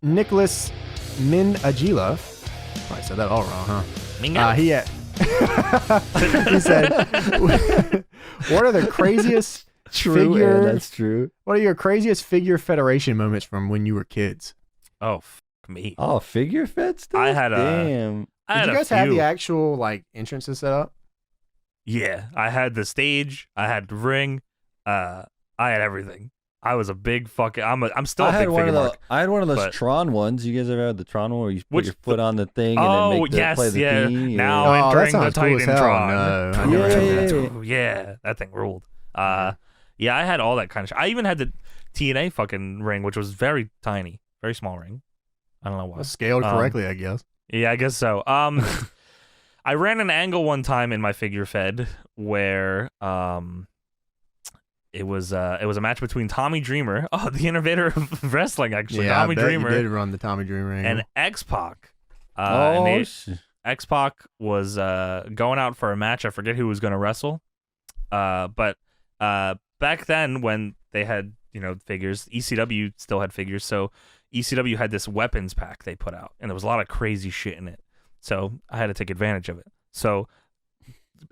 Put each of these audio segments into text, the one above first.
Nicholas Minajila. I said that all wrong, huh? Mingo. He said, "What are the craziest figure? That's true. What are your craziest figure federation moments from when you were kids? Oh, me. Oh, figure fed stuff. I had a- damn. I Did had you a guys have few. the actual like entrances set up? Yeah, I had the stage. I had the ring. I had everything. I was a big fucking. I'm still a I had big one figure of the. mark. I had one of those but- Tron ones. You guys ever had the Tron one where you put Which- your foot on the thing and Oh then make the, yes, play the yeah. theme? Now Oh, that entering the sounds cool as hell. Titantron. No, I Yeah, never took yeah, that. yeah. Yeah, that thing ruled. Yeah, I had all that kind of shit. I even had the TNA fucking ring, which was very tiny, very small ring. I don't know why. Well, scaled correctly, I guess. Yeah, I guess so. I ran an angle one time in my figure fed where it was a match between Tommy Dreamer, the innovator of wrestling, actually, Yeah, Tommy I bet Dreamer, you did run the Tommy Dreamer angle. and X-Pac. Oh, X-Pac was going out for a match. I forget who was going to wrestle. But back then when they had, figures, ECW still had figures. So ECW had this weapons pack they put out, and there was a lot of crazy shit in it. So I had to take advantage of it. So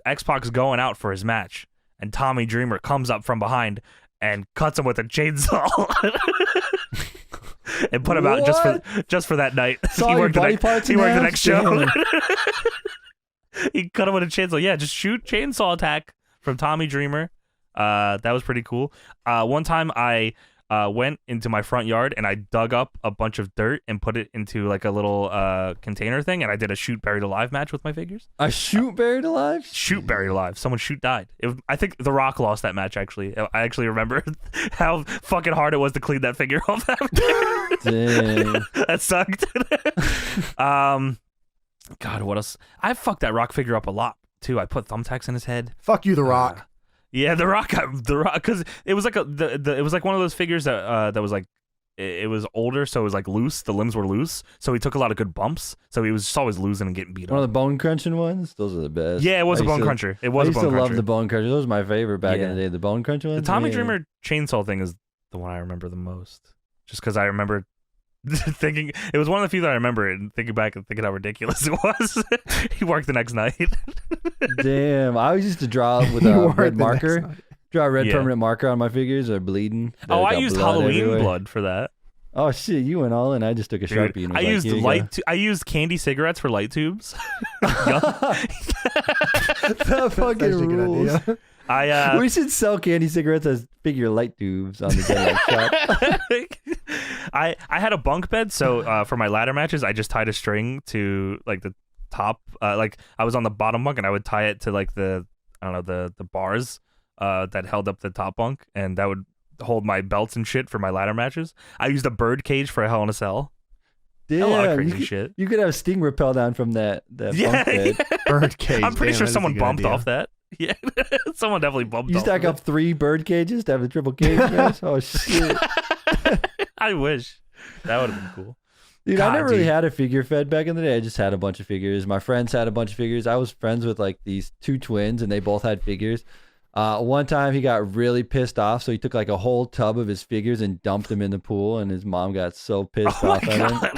X-Pac's going out for his match, and Tommy Dreamer comes up from behind and cuts him with a chainsaw. And put him out just for that night. Saw your body parts. He worked the next show. Damn. He cut him with a chainsaw. Yeah, just shoot chainsaw attack from Tommy Dreamer. That was pretty cool. One time I went into my front yard and I dug up a bunch of dirt and put it into like a little container thing, and I did a shoot buried alive match with my figures. A shoot buried alive? Shoot buried alive. Someone died. I think The Rock lost that match, actually. I actually remember how fucking hard it was to clean that figure off after. Dang. That sucked. God, what else? I fucked that Rock figure up a lot too. I put thumbtacks in his head. Fuck you, The Rock. Yeah, The Rock, because it was like it was like one of those figures that was like it was older, so it was like loose. The limbs were loose, so he took a lot of good bumps. So he was just always losing and getting beat One of up. the bone crunching ones? Those are the best. Yeah, it was I a bone used to- cruncher. It was I a used bone to cruncher. love the bone cruncher. Those were my favorite back Yeah. in the day. The bone cruncher ones. The Tommy man. Dreamer chainsaw thing is the one I remember the most, just because I remember thinking it was one of the few that I remember and thinking back and thinking how ridiculous it was. He worked the next night. Damn, I always used to draw with You a worked red the marker. next night. Draw a red Yeah. permanent marker on my figures. They're bleeding. Oh, They I got used blood Halloween everywhere. blood for that. Oh shit, you went all in. I just took a Dude, Sharpie and was I like, used here you go. I used candy cigarettes for light tubes. That fucking That's a good rules. idea. We should sell candy cigarettes as figure light tubes on the Deadlock shop. I had a bunk bed, so for my ladder matches, I just tied a string to like the top. Like I was on the bottom bunk, and I would tie it to like the bars that held up the top bunk, and that would hold my belts and shit for my ladder matches. I used a bird cage for a Hell in a Cell. Damn, A lot of you crazy could, shit. you could have Sting rappel down from that Yeah, bunk bed. Bird cage. I'm pretty Damn, sure that is a someone good bumped idea. off that. Yeah, someone definitely bumped You off stack of up 3 bird cages to have a triple cage match? Oh shit. it. I wish that would have been cool. Dude, God, I never really dude. had a figure fed back in the day. I just had a bunch of figures. My friends had a bunch of figures. I was friends with like these 2 twins, and they both had figures. One time he got really pissed off, so he took like a whole tub of his figures and dumped them in the pool, and his mom got so pissed Oh my off at him. god!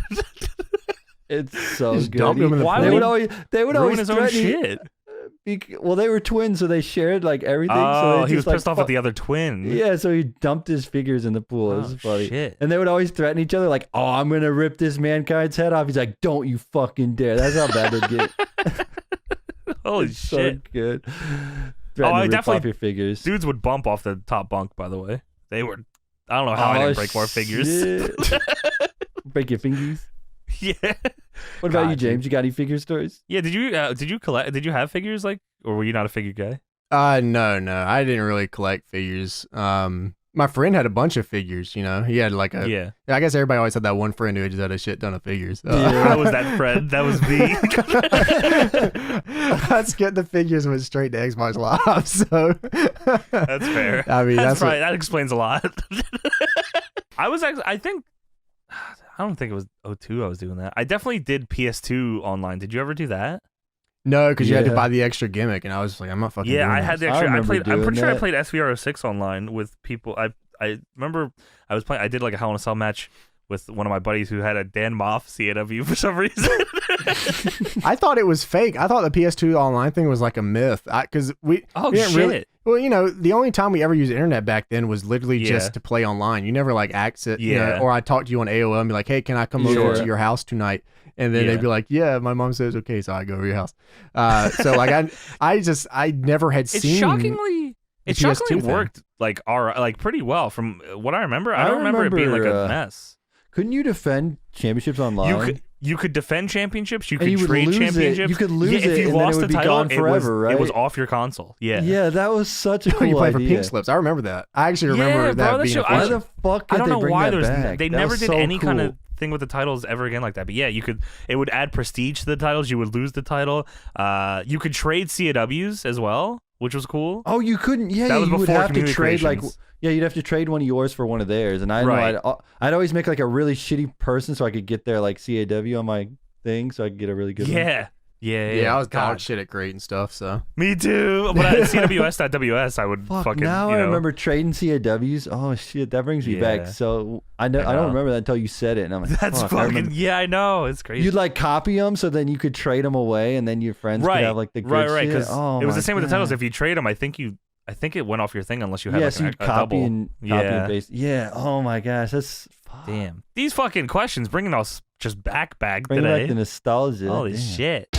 It's so Just good. dumped him in the Why pool. They would he always Ruin always his own threaten. shit. Well, they were twins, so they shared like everything. so Oh, they he was just, like, pissed off at the other twin. Yeah, so he dumped his figures in the pool. It was Oh, funny. shit. And they would always threaten each other, like, "Oh, I'm gonna rip this mankind's head off." He's like, "Don't you fucking dare!" That's how bad they'd get. Holy It's shit! So good. I Threaten to rip definitely- off your figures. Dudes would bump off the top bunk. By the way, they were. I don't know how I Oh, didn't break more figures. shit. Break your fingers. Yeah. What about God, you, James? You got any figure stories? Yeah. Did you collect? Did you have figures like, or were you not a figure guy? No, I didn't really collect figures. My friend had a bunch of figures. He had like a. Yeah. I guess everybody always had that one friend who just had a shit ton of figures. That was that friend. That was me. Let's get the figures went straight to Xbox Live. So That's fair. I mean, That's that's what- right. That explains a lot. I was actually. I don't think it was 02 I was doing that. I definitely did PS2 online. Did you ever do that? No, because you had to Yeah. buy the extra gimmick, and I was like, I'm not fucking. Yeah, doing I had this. the I extra. I remember played. I'm pretty doing sure I that. played SVR06 online with people. I remember I was playing. I did like a Hell in a Cell match with one of my buddies who had a Dan Moff CAW for some reason. I thought it was fake. I thought the PS2 online thing was like a myth. Because we didn't shit. really. Well, you know, the only time we ever used the internet back then was literally just to play online. You never like access, you know, or I talk to you on AOL and be like, hey, can I come over to your house tonight? And then they'd be like, yeah, my mom says okay, so I go over your house. So like I never had seen. It shockingly worked like pretty well from what I remember. I don't remember it being like a mess. Couldn't you defend championships online? You could defend championships. You could you trade championships. You could lose it, if you and lost then it would the be title, gone forever, right? It was off your console. Yeah. Yeah, that was such a cool You play for idea. pink slips. I remember that. I actually remember that being. Why the fuck did they bring that back? They never did any kind of thing with the titles ever again like that. But yeah, it would add prestige to the titles. You would lose the title. You could trade CAWs as well, which was cool. Oh, you couldn't. Yeah, that was you would before have to trade like. Creations. Yeah, you'd have to trade one of yours for one of theirs, and I know I'd always make like a really shitty person so I could get their like CAW on my thing, so I could get a really good one. Yeah, I was dog shit at creating stuff, so. Me too. But at CWS.WS, I would fucking. Now I remember trading CAWs. Oh shit, that brings me back. So I don't remember that until you said it, and I'm like, that's fucking. I know, it's crazy. You'd like copy them so then you could trade them away, and then your friends could have like the good right, shit. because it was the same with the titles. If you trade them, I think it went off your thing unless you had like so a copy double. And paste. Yeah. Oh my gosh, that's damn. These fucking questions bringing us just back bringing today. back the nostalgia. Holy shit.